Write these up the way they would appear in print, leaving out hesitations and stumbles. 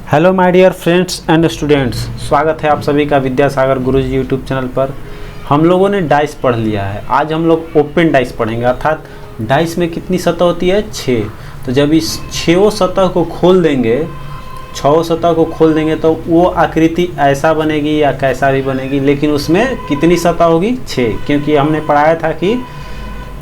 Hello my dear friends and students, स्वागत है आप सभी का विद्यासागर गुरुजी यूट्यूब चैनल पर। हम लोगों ने डाइस पढ़ लिया है। आज हम लोग ओपन डाइस पढ़ेंगे, अर्थात डाइस में कितनी सतह होती है? 6। तो जब इस 6 सतह को खोल देंगे, 6 सतह को खोल देंगे तो वो आकृति ऐसा बनेगी या कैसा भी बनेगी, लेकिन उसमें कितनी सतह होगी? 6। क्योंकि हमने पढ़ाया था कि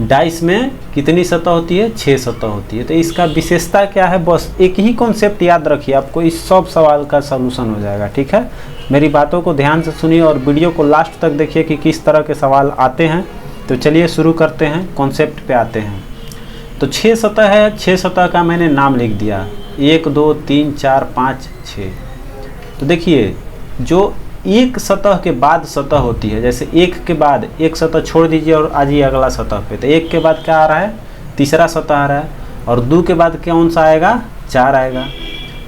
डाइस में कितनी सतह होती है? 6 सतह होती है। तो इसका विशेषता क्या है? बस एक ही कॉन्सेप्ट याद रखिए, आपको इस सब सवाल का सलूशन हो जाएगा। ठीक है, मेरी बातों को ध्यान से सुनिए और वीडियो को लास्ट तक देखिए कि किस तरह के सवाल आते हैं। तो चलिए शुरू करते हैं, कॉन्सेप्ट पे आते हैं। तो 6 सतह है, 6 सतह का मैंने नाम लिख दिया, 1 2 3 4 5 6। तो देखिए, जो एक सतह के बाद सतह होती है, जैसे एक के बाद एक सतह छोड़ दीजिए और आ जाइए अगला सतह पे, तो एक के बाद क्या आ रहा है? तीसरा सतह आ रहा है। और 2 के बाद कौन सा आएगा? 4 आएगा।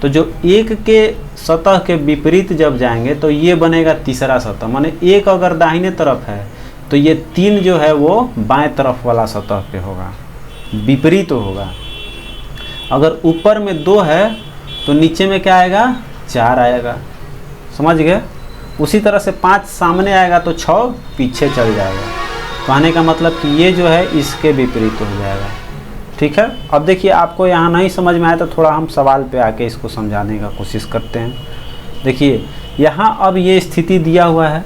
तो जो एक के सतह के विपरीत जब जाएंगे तो ये बनेगा तीसरा सतह। माने एक अगर दाहिने तरफ है तो ये 3 जो है वो बाएं तरफ वाला सतह पे होगा, विपरीत होगा। अगर ऊपर में 2 है तो नीचे में क्या आएगा? 4 आएगा। समझ गए? उसी तरह से 5 सामने आएगा तो 6 पीछे चल जाएगा। कहने का मतलब कि ये जो है इसके विपरीत हो जाएगा। ठीक है, अब देखिए, आपको यहाँ नहीं समझ में आया तो थोड़ा हम सवाल पे आके इसको समझाने का कोशिश करते हैं। देखिए, यहाँ अब ये स्थिति दिया हुआ है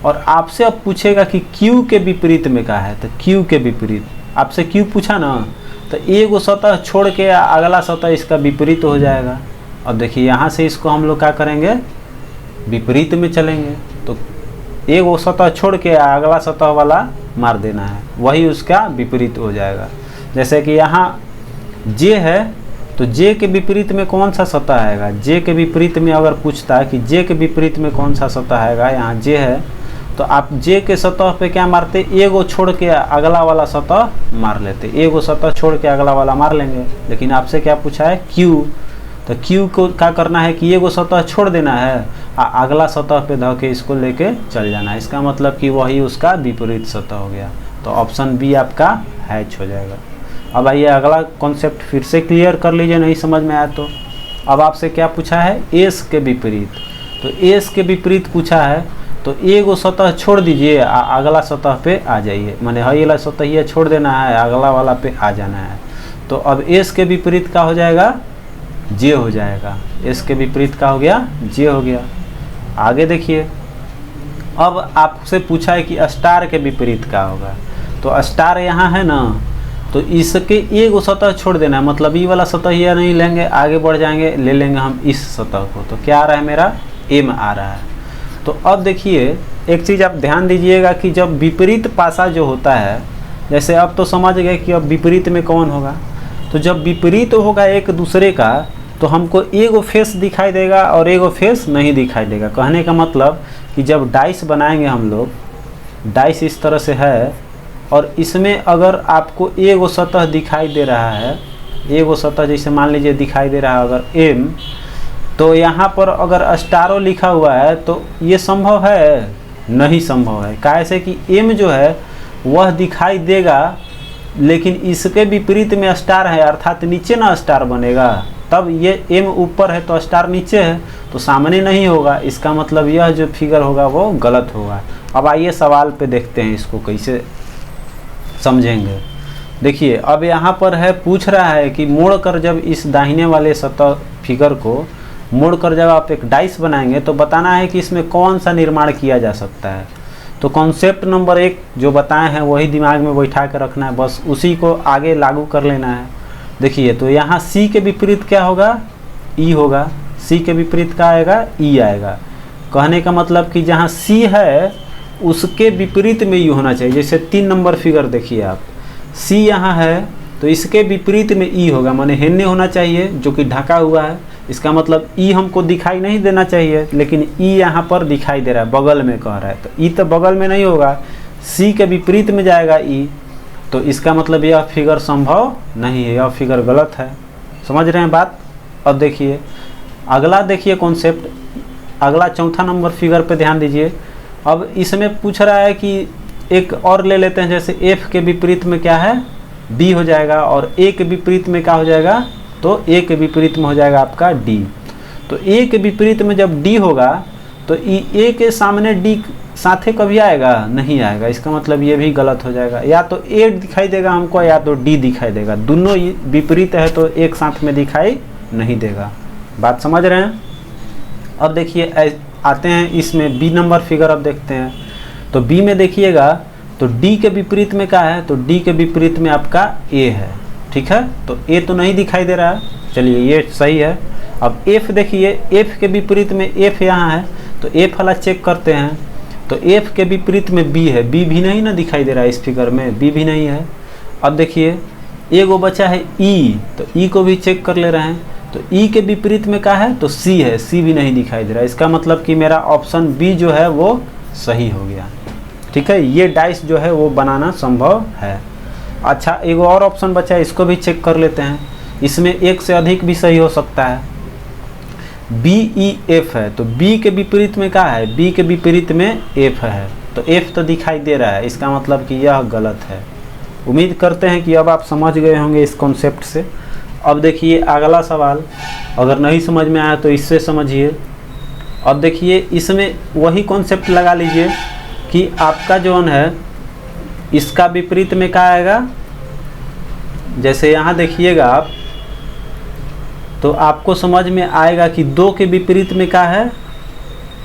और आपसे अब पूछेगा कि Q के विपरीत में क्या है। तो Q के विपरीत आपसे Q पूछा ना, तो एक सतह छोड़ के अगला सतह इसका विपरीत हो जाएगा। अब देखिए, यहाँ से इसको हम लोग क्या करेंगे? विपरीत में चलेंगे। तो एक वो सतह छोड़ के अगला सतह वाला मार देना है, वही उसका विपरीत हो जाएगा। जैसे कि यहाँ J है तो J के विपरीत में कौन सा सतह आएगा? J के विपरीत में अगर पूछता है कि J के विपरीत में कौन सा सतह आएगा, यहाँ J है तो आप J के सतह पे क्या मारते? एगो छोड़ के अगला वाला सतह मार लेते, एगो सतह छोड़ के अगला वाला मार लेंगे। लेकिन आपसे क्या पूछा है? Q। तो Q को क्या करना है कि एगो सतह छोड़ देना है, अगला सतह पे धो के इसको लेके चल जाना है। इसका मतलब कि वही उसका विपरीत सतह हो गया। तो ऑप्शन बी आपका हैच हो जाएगा। अब आइए अगला कॉन्सेप्ट फिर से क्लियर कर लीजिए, नहीं समझ में आया तो। अब आपसे क्या पूछा है? एस के विपरीत। तो एस के विपरीत पूछा है तो एगो सतह छोड़ दीजिए, अगला सतह पे आ जाइए। माने हई वाला सतह ये छोड़ देना है, अगला वाला पे आ जाना है। तो अब एस के विपरीत क्या हो जाएगा? जे हो जाएगा। एस के विपरीत का हो गया? जे हो गया। आगे देखिए, अब आपसे पूछा है कि स्टार के विपरीत क्या होगा। तो स्टार यहाँ है ना, तो इसके एक सतह छोड़ देना है, मतलब ये वाला सतह ये नहीं लेंगे, आगे बढ़ जाएंगे, ले लेंगे हम इस सतह को। तो क्या आ रहा है मेरा? एम आ रहा है। तो अब देखिए, एक चीज़ आप ध्यान दीजिएगा कि जब विपरीत पासा जो होता है, जैसे अब तो समझ गए कि अब विपरीत में कौन होगा। तो जब विपरीत होगा एक दूसरे का तो हमको एगो फेस दिखाई देगा और एगो फेस नहीं दिखाई देगा। कहने का मतलब कि जब डाइस बनाएंगे हम लोग, डाइस इस तरह से है और इसमें अगर आपको एगो सतह दिखाई दे रहा है, एगो सतह जैसे मान लीजिए दिखाई दे रहा है अगर एम, तो यहाँ पर अगर स्टारो लिखा हुआ है तो ये संभव है? नहीं संभव है। कैसे कि एम जो है वह दिखाई देगा, लेकिन इसके विपरीत में स्टार है, अर्थात नीचे ना स्टार बनेगा। तब ये एम ऊपर है तो स्टार नीचे है, तो सामने नहीं होगा। इसका मतलब यह जो फिगर होगा वो गलत होगा। अब आइए सवाल पे देखते हैं इसको कैसे समझेंगे। देखिए, अब यहाँ पर है, पूछ रहा है कि मोड़कर जब इस दाहिने वाले सतह फिगर को मोड़कर जब आप एक डाइस बनाएंगे तो बताना है कि इसमें कौन सा निर्माण किया जा सकता है। तो कॉन्सेप्ट नंबर 1 जो बताए हैं वही दिमाग में बैठा कर रखना है, बस उसी को आगे लागू कर लेना है। देखिए, तो यहाँ C के विपरीत क्या होगा? E होगा। C के विपरीत क्या आएगा? E आएगा। कहने का मतलब कि जहाँ C है उसके विपरीत में E होना चाहिए। जैसे 3 नंबर फिगर देखिए आप, C यहाँ है तो इसके विपरीत में E होगा, माने हेन्ने होना चाहिए जो कि ढका हुआ है। इसका मतलब E हमको दिखाई नहीं देना चाहिए, लेकिन E यहाँ पर दिखाई दे रहा है, बगल में कह रहा है। तो E तो बगल में नहीं होगा, C के विपरीत में जाएगा E। तो इसका मतलब यह फिगर संभव नहीं है, यह फिगर गलत है। समझ रहे हैं बात? अब देखिए अगला, देखिए कॉन्सेप्ट, अगला 4था नंबर फिगर पे ध्यान दीजिए। अब इसमें पूछ रहा है कि एक और ले लेते हैं, जैसे F के विपरीत में क्या है? D हो जाएगा और A के विपरीत में क्या हो जाएगा? तो A के विपरीत में हो जाएगा आपका D। तो ए के विपरीत में जब डी होगा तो ए के सामने डी साथे कभी आएगा, नहीं आएगा। इसका मतलब ये भी गलत हो जाएगा, या तो ए दिखाई देगा हमको या तो डी दिखाई देगा, दोनों विपरीत है तो एक साथ में दिखाई नहीं देगा। बात समझ रहे हैं। अब देखिए आते हैं इसमें बी नंबर फिगर। अब देखते हैं तो बी में देखिएगा तो डी के विपरीत में क्या है, तो डी के विपरीत में आपका ए है, ठीक है। तो ए तो नहीं दिखाई दे रहा है, चलिए ये सही है। अब एफ देखिए, एफ के विपरीत में एफ यहाँ है तो एफ वाला चेक करते हैं। तो एफ के विपरीत में बी है, बी भी नहीं ना दिखाई दे रहा है इस फिगर में, बी भी नहीं है। अब देखिए एगो बचा है ई, तो ई को भी चेक कर ले रहे हैं। तो ई के विपरीत में क्या है, तो सी है, सी भी नहीं दिखाई दे रहा है। इसका मतलब कि मेरा ऑप्शन बी जो है वो सही हो गया, ठीक है। ये डाइस जो है वो बनाना संभव है। अच्छा एगो और ऑप्शन बचा है, इसको भी चेक कर लेते हैं। इसमें एक से अधिक भी सही हो सकता है। बी ई एफ है, तो बी के विपरीत में क्या है, बी के विपरीत में एफ है, तो एफ तो दिखाई दे रहा है, इसका मतलब कि यह गलत है। उम्मीद करते हैं कि अब आप समझ गए होंगे इस कॉन्सेप्ट से। अब देखिए अगला सवाल, अगर नहीं समझ में आया तो इससे समझिए। अब देखिए इसमें वही कॉन्सेप्ट लगा लीजिए कि आपका जोन है इसका विपरीत में क्या आएगा। जैसे यहाँ देखिएगा आप, तो आपको समझ में आएगा कि 2 के विपरीत में क्या है,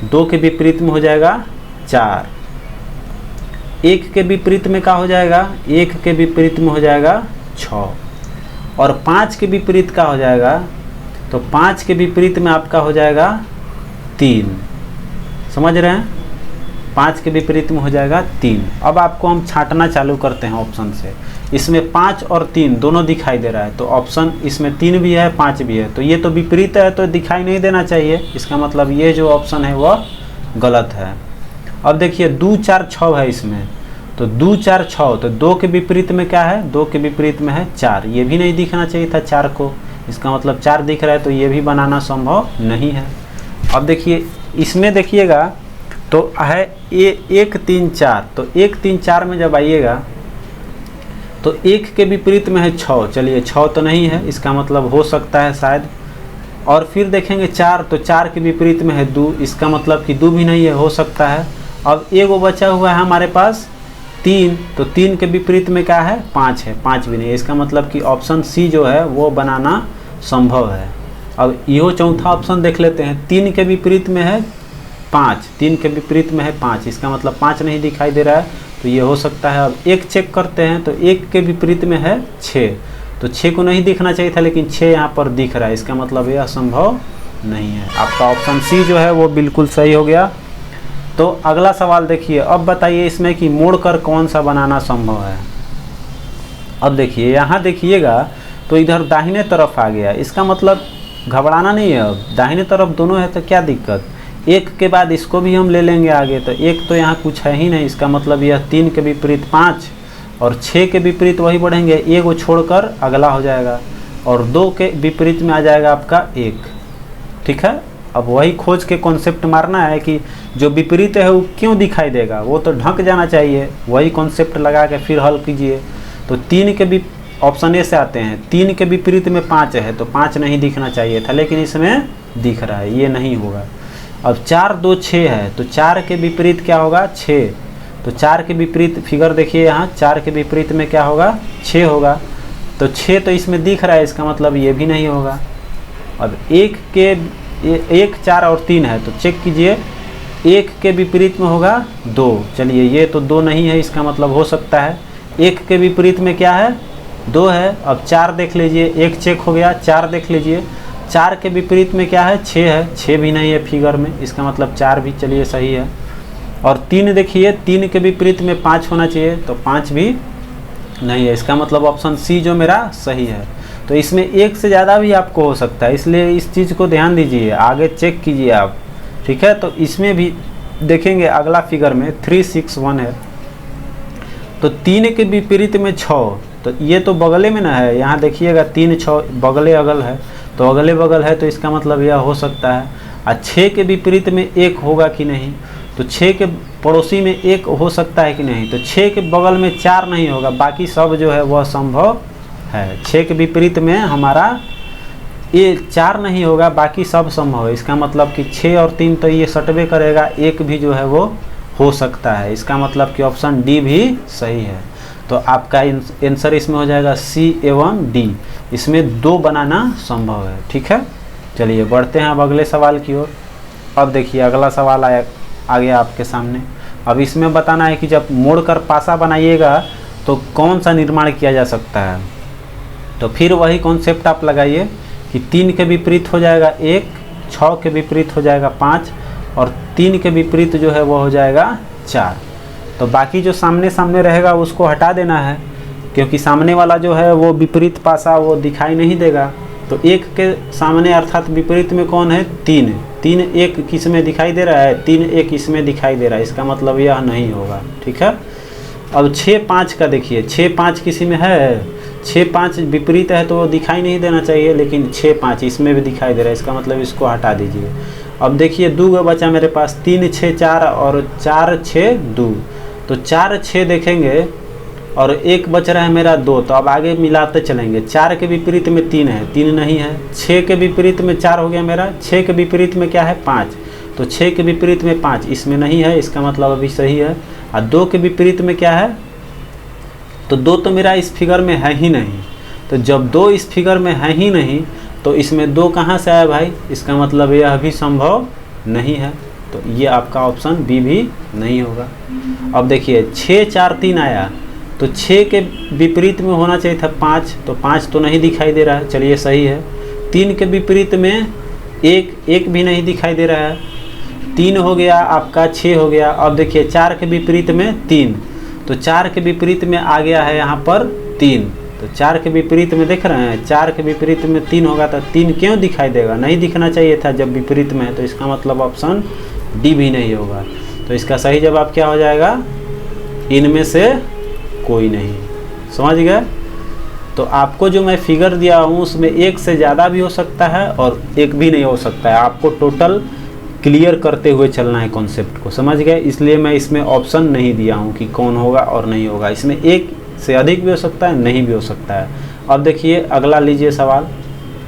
2 के विपरीत में हो जाएगा 4। 1 के विपरीत में क्या हो जाएगा, 1 के विपरीत में हो जाएगा 6। और 5 के विपरीत का हो जाएगा, तो 5 के विपरीत में आपका हो जाएगा 3। समझ रहे हैं, 5 के विपरीत में हो जाएगा 3। अब आपको हम छांटना चालू करते हैं ऑप्शन से। इसमें 5 और 3 दोनों दिखाई दे रहा है, तो ऑप्शन इसमें 3 भी है 5 भी है, तो ये तो विपरीत है तो दिखाई नहीं देना चाहिए। इसका मतलब ये जो ऑप्शन है वह गलत है। अब देखिए 2 4 6 है इसमें, तो 2 4 6, तो 2 के विपरीत में क्या है, 2 के विपरीत में है 4। ये भी नहीं दिखना चाहिए था 4 को, इसका मतलब 4 दिख रहा है, तो ये भी बनाना संभव नहीं है। अब देखिए इसमें देखिएगा तो है 1 3 4, तो 1 3 4 में जब आइएगा तो 1 के विपरीत में है 6। चलिए 6 तो नहीं है, इसका मतलब हो सकता है शायद। और फिर देखेंगे 4, तो 4 के विपरीत में है 2, इसका मतलब कि 2 भी नहीं है, हो सकता है। अब एगो बचा हुआ है हमारे पास 3, तो 3 के विपरीत में क्या है, 5 है, 5 भी नहीं है। इसका मतलब कि ऑप्शन सी जो है वो बनाना संभव है। अब यो चौथा ऑप्शन देख लेते हैं, 3 के विपरीत में है 5, 3 के विपरीत में है 5, इसका मतलब 5 नहीं दिखाई दे रहा है, तो ये हो सकता है। अब 1 चेक करते हैं, तो 1 के विपरीत में है 6, तो 6 को नहीं दिखना चाहिए था लेकिन 6 यहाँ पर दिख रहा है, इसका मतलब यह संभव नहीं है। आपका ऑप्शन सी जो है वो बिल्कुल सही हो गया। तो अगला सवाल देखिए, अब बताइए इसमें कि मोड़कर कौन सा बनाना संभव है। अब देखिए यहाँ देखिएगा तो इधर दाहिने तरफ आ गया, इसका मतलब घबराना नहीं है। अब दाहिने तरफ दोनों है तो क्या दिक्कत, 1 के बाद इसको भी हम ले लेंगे आगे, तो 1 तो यहाँ कुछ है ही नहीं, इसका मतलब यह 3 के विपरीत 5 और 6 के विपरीत वही बढ़ेंगे, 1 को छोड़कर अगला हो जाएगा, और 2 के विपरीत में आ जाएगा आपका 1, ठीक है। अब वही खोज के कॉन्सेप्ट मारना है कि जो विपरीत है वो क्यों दिखाई देगा, वो तो ढक जाना चाहिए, वही कॉन्सेप्ट लगा के फिर हल कीजिए। तो 3 के भी ऑप्शन ए से आते हैं, 3 के विपरीत में 5 है, तो 5 नहीं दिखना चाहिए था लेकिन इसमें दिख रहा है, ये नहीं होगा। अब 4 2 6 है, तो 4 के विपरीत क्या होगा, 6, तो 4 के विपरीत फिगर देखिए यहाँ, 4 के विपरीत में क्या होगा, 6 होगा, तो 6 तो इसमें दिख रहा है, इसका मतलब ये भी नहीं होगा। अब 1 4 और 3 है, तो चेक कीजिए, 1 के विपरीत में होगा 2, चलिए ये तो 2 नहीं है, इसका मतलब हो सकता है 1 के विपरीत में क्या है, 2 है। अब 4 देख लीजिए, 1 चेक हो गया, 4 देख लीजिए, 4 के विपरीत में क्या है, 6 है, 6 भी नहीं है फिगर में, इसका मतलब 4 भी चलिए सही है। और 3 देखिए, 3 के विपरीत में 5 होना चाहिए, तो 5 भी नहीं है, इसका मतलब ऑप्शन सी जो मेरा सही है। तो इसमें 1 से ज़्यादा भी आपको हो सकता है, इसलिए इस चीज़ को ध्यान दीजिए, आगे चेक कीजिए आप, ठीक है। तो इसमें भी देखेंगे अगला फिगर में 3 6 1 है, तो 3 के विपरीत में 6, तो ये तो बगले में ना है, यहाँ देखिएगा 3 6 बगले अगल है, तो अगले बगल है, तो इसका मतलब यह हो सकता है। और 6 के विपरीत में 1 होगा कि नहीं, तो 6 के पड़ोसी में 1 हो सकता है कि नहीं, तो 6 के बगल में 4 नहीं होगा, बाकी सब जो है वह संभव है। 6 के विपरीत में हमारा ये 4 नहीं होगा, बाकी सब संभव है। इसका मतलब कि 6 और 3 तो ये सटवे करेगा, एक भी जो है वो हो सकता है। इसका मतलब कि ऑप्शन डी भी सही है। तो आपका आंसर इसमें हो जाएगा सी एवं डी, इसमें 2 बनाना संभव है। ठीक है, चलिए बढ़ते हैं अब अगले सवाल की ओर। अब देखिए अगला सवाल आ गया आपके सामने। अब इसमें बताना है कि जब मोड़कर पासा बनाइएगा तो कौन सा निर्माण किया जा सकता है। तो फिर वही कॉन्सेप्ट आप लगाइए कि 3 के विपरीत हो जाएगा 1, 6 के विपरीत हो जाएगा 5 और 3 के विपरीत जो है वो हो जाएगा 4। तो बाकी जो सामने सामने रहेगा उसको हटा देना है, क्योंकि सामने वाला जो है वो विपरीत पासा वो दिखाई नहीं देगा। तो 1 के सामने अर्थात विपरीत में कौन है, 3। 3 1 किस में दिखाई दे रहा है, 3 1 इसमें दिखाई दे रहा है। इसका मतलब यह नहीं होगा। ठीक है, अब 6 5 का देखिए, 6 5 किसी में है, 6 5 विपरीत है तो वो दिखाई नहीं देना चाहिए, लेकिन 6 5 इसमें भी दिखाई दे रहा है। इसका मतलब इसको हटा दीजिए। अब देखिए 2 बचा मेरे पास, 3 6 4 और 4 6 2। तो 4 6 देखेंगे और 1 बच रहा है मेरा 2। तो अब आगे मिलाते चलेंगे। 4 के विपरीत में 3 है, 3 नहीं है। 6 के विपरीत में 4 हो गया मेरा, 6 के विपरीत में क्या है 5। तो 6 के विपरीत में 5 इसमें नहीं है, इसका मतलब अभी सही है। और 2 के विपरीत में क्या है, तो 2 तो मेरा इस फिगर में है ही नहीं। तो जब 2 इस फिगर में है ही नहीं तो इसमें 2 कहाँ से आया भाई, इसका मतलब यह भी संभव नहीं है। तो ये आपका ऑप्शन बी भी नहीं होगा। अब देखिए 6 4 3 आया, तो 6 के विपरीत में होना चाहिए था 5, तो 5 तो नहीं दिखाई दे रहा है, चलिए सही है। 3 के विपरीत में 1 भी नहीं दिखाई दे रहा है, 3 हो गया आपका, 6 हो गया। अब देखिए 4 के विपरीत में 3, तो 4 के विपरीत में आ गया है यहाँ पर 3। तो 4 के विपरीत में देख रहे हैं, 4 के विपरीत में 3 होगा तो 3 क्यों दिखाई देगा, नहीं दिखना चाहिए था जब विपरीत में है। तो इसका मतलब ऑप्शन डी भी नहीं होगा। तो इसका सही जवाब क्या हो जाएगा, इनमें से कोई नहीं। समझ गए। तो आपको जो मैं फिगर दिया हूँ उसमें 1 से ज़्यादा भी हो सकता है और 1 भी नहीं हो सकता है। आपको टोटल क्लियर करते हुए चलना है कॉन्सेप्ट को, समझ गए। इसलिए मैं इसमें ऑप्शन नहीं दिया हूँ कि कौन होगा और नहीं होगा। इसमें 1 से अधिक भी हो सकता है, नहीं भी हो सकता है। अब देखिए अगला लीजिए सवाल।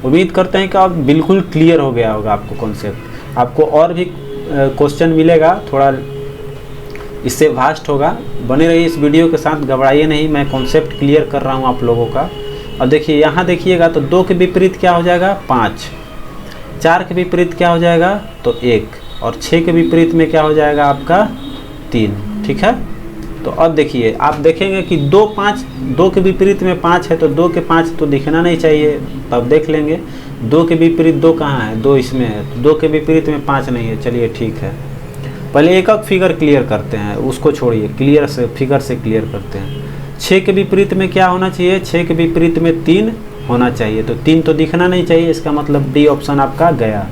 उम्मीद करते हैं कि अब बिल्कुल क्लियर हो गया होगा आपको कॉन्सेप्ट। आपको और भी क्वेश्चन मिलेगा, थोड़ा इससे वास्ट होगा। बने रहिए इस वीडियो के साथ, घबराइए नहीं, मैं कॉन्सेप्ट क्लियर कर रहा हूँ आप लोगों का। अब देखिए यहाँ देखिएगा तो 2 के विपरीत क्या हो जाएगा 5, 4 के विपरीत क्या हो जाएगा तो 1 और 6 के विपरीत में क्या हो जाएगा आपका 3। ठीक है, तो अब देखिए आप देखेंगे कि 2 के विपरीत में 5 है, तो 2 के 5 तो दिखना नहीं चाहिए, तब देख लेंगे। 2 के विपरीत 2 कहाँ है, 2 इसमें है, तो 2 के विपरीत में 5 नहीं है। चलिए ठीक है, पहले एक फिगर क्लियर करते हैं, उसको छोड़िए, क्लियर से फिगर से क्लियर करते हैं। 6 के विपरीत में क्या होना चाहिए, 6 के विपरीत में 3 होना चाहिए, तो 3 तो दिखना नहीं चाहिए। इसका मतलब डी ऑप्शन आपका गया।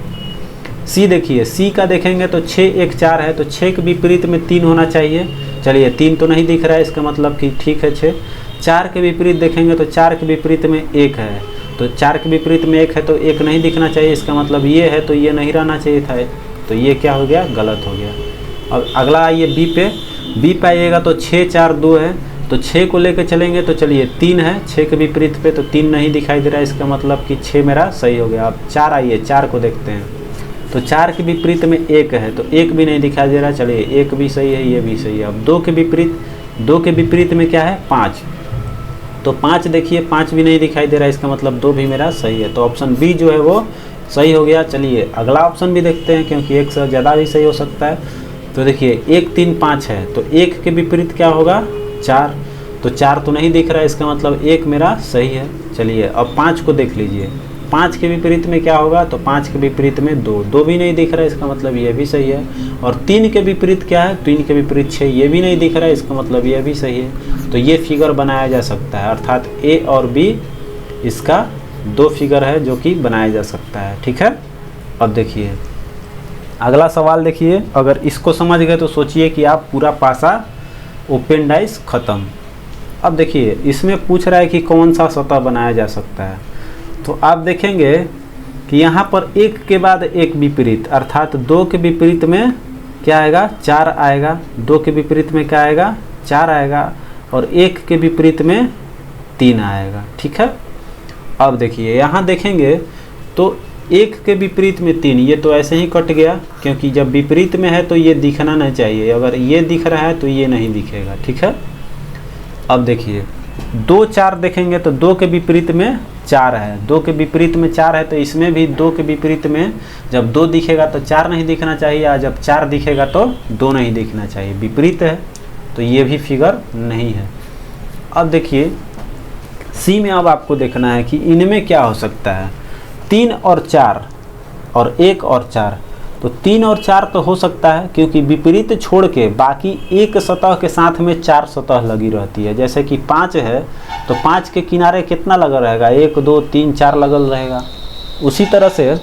सी देखिए, सी का देखेंगे तो 6 1 4 है, तो 6 के विपरीत में 3 होना चाहिए। चलिए 3 तो नहीं दिख रहा है, इसका मतलब कि ठीक है 6। 4 के विपरीत देखेंगे तो 4 के विपरीत में 1 है, तो 4 के विपरीत में 1 है तो 1 नहीं दिखना चाहिए। इसका मतलब ये है, तो ये नहीं रहना चाहिए था, तो ये क्या हो गया, गलत हो गया। अब अगला आइए बी पे। बी पे आइएगा तो 6 4 2 है, तो 6 को लेकर चलेंगे तो चलिए 3 है, 6 के विपरीत पे तो 3 नहीं दिखाई दे रहा है। इसका मतलब कि 6 मेरा सही हो गया। अब 4 आइए, 4 को देखते हैं, तो 4 के विपरीत में 1 है, तो 1 भी नहीं दिखाई दे रहा। चलिए 1 भी सही है, ये भी सही है। अब 2 के विपरीत में क्या है 5, तो 5 देखिए 5 भी नहीं दिखाई दे रहा है। इसका मतलब 2 भी मेरा सही है, तो ऑप्शन बी जो है वो सही हो गया। चलिए अगला ऑप्शन भी देखते हैं, क्योंकि 1 से ज़्यादा भी सही हो सकता है। तो देखिए 1 3 5 है, तो 1 के विपरीत क्या होगा 4, तो 4 तो नहीं दिख रहा है। इसका मतलब 1 मेरा सही है। चलिए अब 5 को देख लीजिए, 5 के विपरीत में क्या होगा, तो 5 के विपरीत में 2 भी नहीं दिख रहा है। इसका मतलब ये भी सही है। और 3 के विपरीत क्या है, 3 के विपरीत 6, ये भी नहीं दिख रहा है। इसका मतलब ये भी सही है। तो ये फिगर बनाया जा सकता है, अर्थात ए और बी इसका 2 फिगर है जो कि बनाया जा सकता है। ठीक है, अब देखिए अगला सवाल देखिए। अगर इसको समझ गए तो सोचिए कि आप पूरा पासा ओपन डाइस ख़त्म। अब देखिए इसमें पूछ रहा है कि कौन सा सतह बनाया जा सकता है। तो आप देखेंगे कि यहाँ पर 1 के बाद 1 विपरीत, अर्थात 2 के विपरीत में क्या आएगा 4 आएगा, 2 के विपरीत में क्या आएगा 4 आएगा, और 1 के विपरीत में 3 आएगा। ठीक है, अब देखिए यहाँ देखेंगे तो 1 के विपरीत में 3, ये तो ऐसे ही कट गया, क्योंकि जब विपरीत में है तो ये दिखना नहीं चाहिए, अगर ये दिख रहा है तो ये नहीं दिखेगा। ठीक है, अब देखिए 2 4 देखेंगे तो 2 के विपरीत में 4 है, 2 के विपरीत में 4 है, तो इसमें भी 2 के विपरीत में जब 2 दिखेगा तो 4 नहीं दिखना चाहिए, और जब 4 दिखेगा तो 2 नहीं दिखना चाहिए, विपरीत है, तो ये भी फिगर नहीं है। अब देखिए सी में अब आपको देखना है कि इनमें क्या हो सकता है। 3 और 4 और 1 और 4, तो 3 और 4 तो हो सकता है, क्योंकि विपरीत छोड़ के बाकी एक सतह के साथ में 4 सतह लगी रहती है। जैसे कि 5 है तो 5 के किनारे कितना लगा रहेगा, 1 2 3 4 लगल रहेगा। उसी तरह से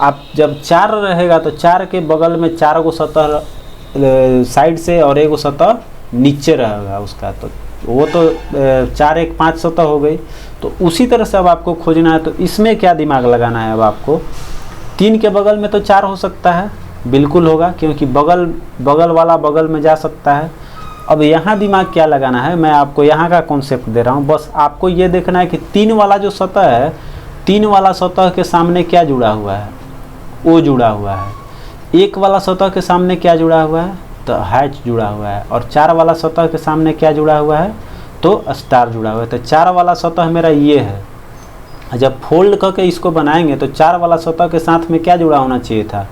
आप जब 4 रहेगा तो 4 के बगल में 4 गो सतह साइड से और 1 गो सतह नीचे रहेगा उसका, तो वो तो 4 1 5 सतह हो गई। तो उसी तरह से अब आपको खोजना है, तो इसमें क्या दिमाग लगाना है। अब आपको 3 के बगल में तो 4 हो सकता है, बिल्कुल होगा, क्योंकि बगल वाला बगल में जा सकता है। अब यहाँ दिमाग क्या लगाना है, मैं आपको यहाँ का कॉन्सेप्ट दे रहा हूँ। बस आपको ये देखना है कि 3 वाला जो सतह है, 3 वाला सतह के सामने क्या जुड़ा हुआ है, ओ जुड़ा हुआ है। 1 वाला सतह के सामने क्या जुड़ा हुआ है, तो हैच जुड़ा हुआ है। और 4 वाला सतह के सामने क्या जुड़ा हुआ है, तो स्टार जुड़ा हुआ है। तो 4 वाला सतह मेरा ये है। जब फोल्ड करके इसको बनाएंगे तो 4 वाला सतह के साथ में क्या जुड़ा होना चाहिए था,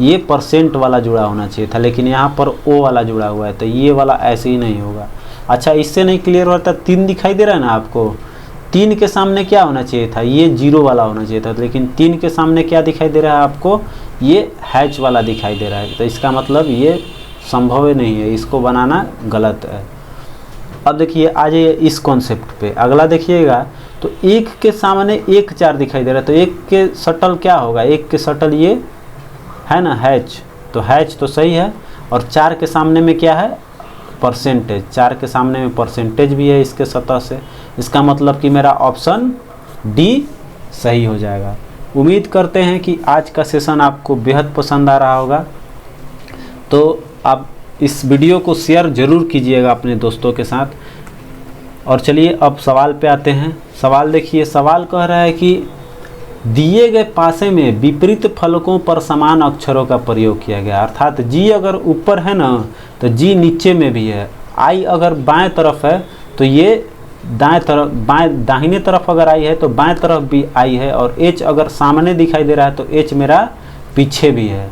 ये % वाला जुड़ा होना चाहिए था, लेकिन यहाँ पर ओ वाला जुड़ा हुआ है, तो ये वाला ऐसे ही नहीं होगा। अच्छा, इससे नहीं क्लियर होता, 3 दिखाई दे रहा है ना आपको, 3 के सामने क्या होना चाहिए था, ये 0 वाला होना चाहिए था, लेकिन 3 के सामने क्या दिखाई दे रहा है आपको, ये हैच वाला दिखाई दे रहा है। तो इसका मतलब ये संभव ही नहीं है, इसको बनाना गलत है। अब देखिए आ जाइए इस कॉन्सेप्ट पे, अगला देखिएगा। तो 1 के सामने 1 4 दिखाई दे रहा है, तो 1 के शटल क्या होगा, 1 के शटल ये है ना हैच, तो हैच तो सही है। और 4 के सामने में क्या है, %, 4 के सामने में % भी है इसके सतह से। इसका मतलब कि मेरा ऑप्शन डी सही हो जाएगा। उम्मीद करते हैं कि आज का सेशन आपको बेहद पसंद आ रहा होगा, तो आप इस वीडियो को शेयर ज़रूर कीजिएगा अपने दोस्तों के साथ। और चलिए अब सवाल पे आते हैं। सवाल देखिए, सवाल कह रहा है कि दिए गए पासे में विपरीत फलकों पर समान अक्षरों का प्रयोग किया गया। अर्थात जी अगर ऊपर है ना, तो जी नीचे में भी है। आई अगर बाएं तरफ है तो ये दाएं तरफ, दाहिने तरफ अगर आई है तो बाएं तरफ भी आई है। और एच अगर सामने दिखाई दे रहा है तो एच मेरा पीछे भी है।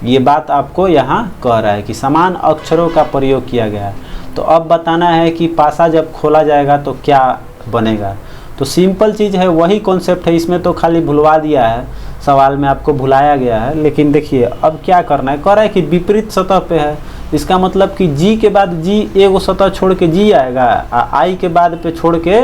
ये बात आपको यहाँ कह रहा है कि समान अक्षरों का प्रयोग किया गया है। तो अब बताना है कि पासा जब खोला जाएगा तो क्या बनेगा। तो सिंपल चीज़ है, वही कॉन्सेप्ट है, इसमें तो खाली भुलवा दिया है, सवाल में आपको भुलाया गया है। लेकिन देखिए अब क्या करना है, कह रहा है कि विपरीत सतह पे है। इसका मतलब कि जी के बाद जी एगो सतह छोड़ के जी आएगा, आई के बाद पे छोड़ के,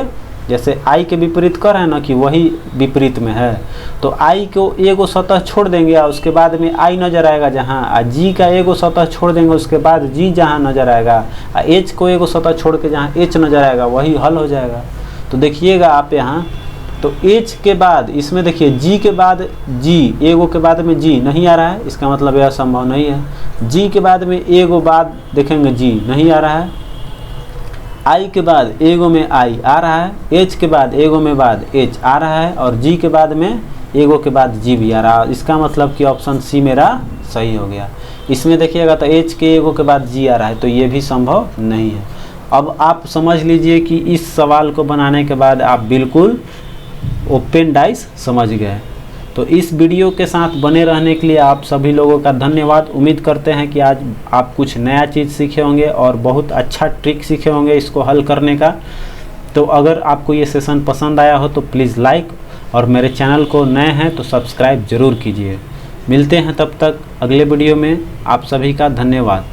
जैसे आई के विपरीत कर रहे हैं ना कि वही विपरीत में है, तो आई को एगो सतह छोड़ देंगे और उसके बाद में आई नज़र आएगा जहाँ, जी का एगो सतह छोड़ देंगे उसके बाद जी जहाँ नज़र आएगा, एच को एगो सतह छोड़ के जहाँ एच नज़र आएगा वही हल हो जाएगा। तो देखिएगा आप यहाँ, तो एच के बाद इसमें देखिए जी के बाद जी, एगो के बाद में जी नहीं आ रहा है, इसका मतलब यह संभव नहीं है। जी के बाद में एगो बाद देखेंगे जी नहीं आ रहा है, आई के बाद एगो में आई आ रहा है, एच के बाद एगो में बाद एच आ रहा है, और जी के बाद में एगो के बाद जी भी आ रहा है। इसका मतलब कि ऑप्शन सी मेरा सही हो गया। इसमें देखिएगा तो एच के एगो के बाद जी आ रहा है, तो ये भी संभव नहीं है। अब आप समझ लीजिए कि इस सवाल को बनाने के बाद आप बिल्कुल ओपन डाइस समझ गए। तो इस वीडियो के साथ बने रहने के लिए आप सभी लोगों का धन्यवाद। उम्मीद करते हैं कि आज आप कुछ नया चीज़ सीखे होंगे और बहुत अच्छा ट्रिक सीखे होंगे इसको हल करने का। तो अगर आपको ये सेशन पसंद आया हो तो प्लीज़ लाइक, और मेरे चैनल को नए हैं तो सब्सक्राइब ज़रूर कीजिए। मिलते हैं तब तक अगले वीडियो में। आप सभी का धन्यवाद।